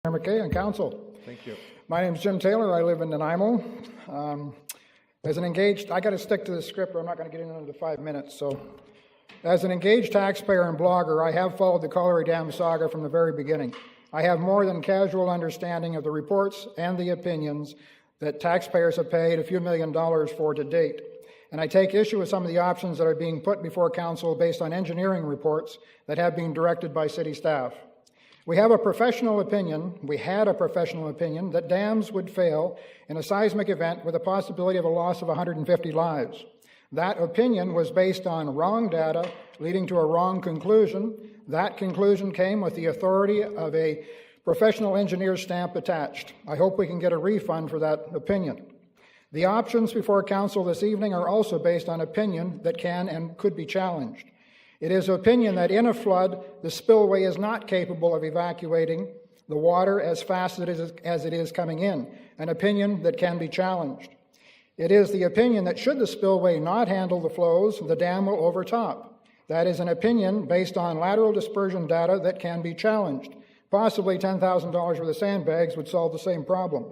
McKay and Council. Thank you. My name is Jim Taylor. I live in Nanaimo. As an engaged, I got to stick to the script or I'm not going to get into the 5 minutes. So, as an engaged taxpayer and blogger, I have followed the Colliery Dams saga from the very beginning. I have more than casual understanding of the reports and the opinions that taxpayers have paid a few $1 million for to date. And I take issue with some of the options that are being put before Council based on engineering reports that have been directed by city staff. We had a professional opinion that dams would fail in a seismic event with a possibility of a loss of 150 lives. That opinion was based on wrong data, leading to a wrong conclusion. That conclusion came with the authority of a professional engineer's stamp attached. I hope we can get a refund for that opinion. The options before Council this evening are also based on opinion that can and could be challenged. It is opinion that in a flood, the spillway is not capable of evacuating the water as fast as it is coming in, an opinion that can be challenged. It is the opinion that should the spillway not handle the flows, the dam will overtop. That is an opinion based on lateral dispersion data that can be challenged. Possibly $10,000 worth of sandbags would solve the same problem.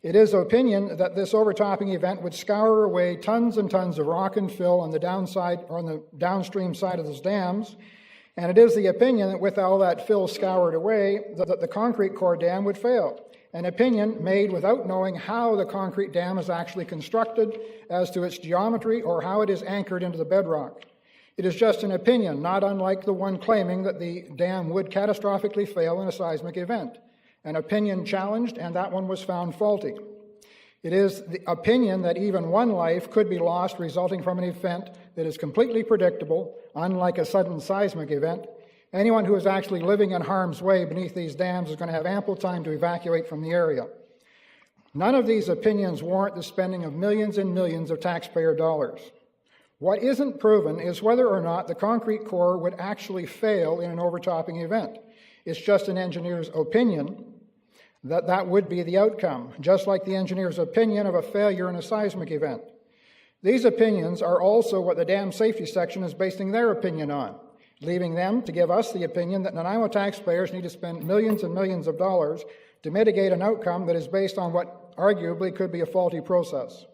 It is opinion that this overtopping event would scour away tons and tons of rock and fill on the downside or on the downstream side of those dams. And it is the opinion that with all that fill scoured away, that the concrete core dam would fail. An opinion made without knowing how the concrete dam is actually constructed as to its geometry or how it is anchored into the bedrock. It is just an opinion, not unlike the one claiming that the dam would catastrophically fail in a seismic event. An opinion challenged, and that one was found faulty. It is the opinion that even one life could be lost resulting from an event that is completely predictable, unlike a sudden seismic event. Anyone who is actually living in harm's way beneath these dams is going to have ample time to evacuate from the area. None of these opinions warrant the spending of millions and millions of taxpayer dollars. What isn't proven is whether or not the concrete core would actually fail in an overtopping event. It's just an engineer's opinion that that would be the outcome, just like the engineer's opinion of a failure in a seismic event. These opinions are also what the dam safety section is basing their opinion on, leaving them to give us the opinion that Nanaimo taxpayers need to spend millions and millions of dollars to mitigate an outcome that is based on what arguably could be a faulty process.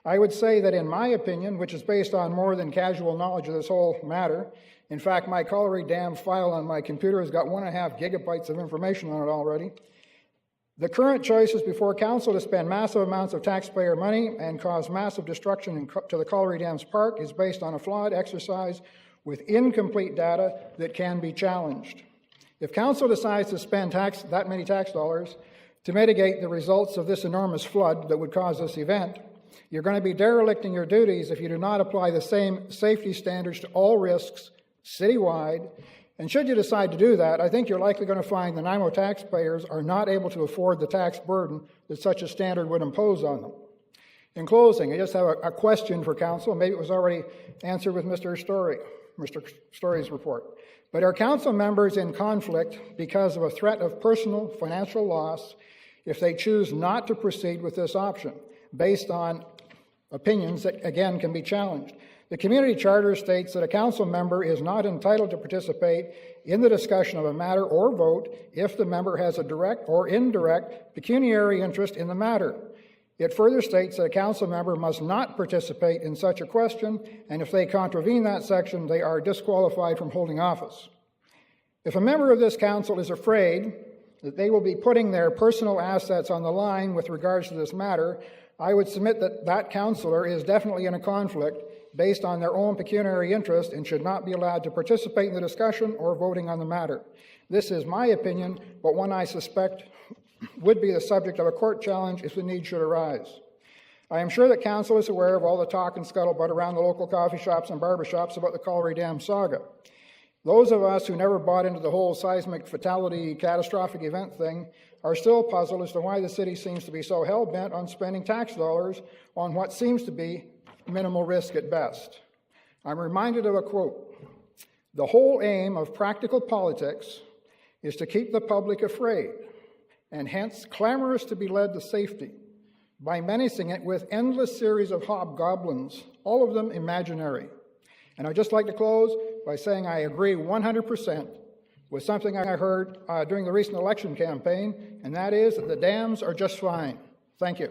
I would say that in my opinion, which is based on more than casual knowledge of this whole matter, in fact, my Colliery Dam file on my computer has got 1.5 gigabytes of information on it already. The current choice is before Council to spend massive amounts of taxpayer money and cause massive destruction to the Colliery Dams Park is based on a flawed exercise with incomplete data that can be challenged. If Council decides to spend that many tax dollars to mitigate the results of this enormous flood that would cause this event, you're going to be derelicting your duties if you do not apply the same safety standards to all risks citywide. And should you decide to do that, I think you're likely going to find the Nanaimo taxpayers are not able to afford the tax burden that such a standard would impose on them. In closing, I just have a question for Council. Maybe it was already answered with Mr. Story's report. But are Council members in conflict because of a threat of personal financial loss if they choose not to proceed with this option, based on opinions that, again, can be challenged? The community charter states that a council member is not entitled to participate in the discussion of a matter or vote if the member has a direct or indirect pecuniary interest in the matter. It further states that a council member must not participate in such a question, and if they contravene that section, they are disqualified from holding office. If a member of this council is afraid that they will be putting their personal assets on the line with regards to this matter, I would submit that that councillor is definitely in a conflict based on their own pecuniary interest and should not be allowed to participate in the discussion or voting on the matter. This is my opinion, but one I suspect would be the subject of a court challenge if the need should arise. I am sure that Council is aware of all the talk and scuttlebutt around the local coffee shops and barbershops about the Colliery Dam saga. Those of us who never bought into the whole seismic fatality catastrophic event thing are still puzzled as to why the city seems to be so hell-bent on spending tax dollars on what seems to be minimal risk at best. I'm reminded of a quote: "The whole aim of practical politics is to keep the public afraid, and hence clamorous to be led to safety, by menacing it with endless series of hobgoblins, all of them imaginary." And I'd just like to close by saying I agree 100% with something I heard during the recent election campaign, and that is that the dams are just fine. Thank you.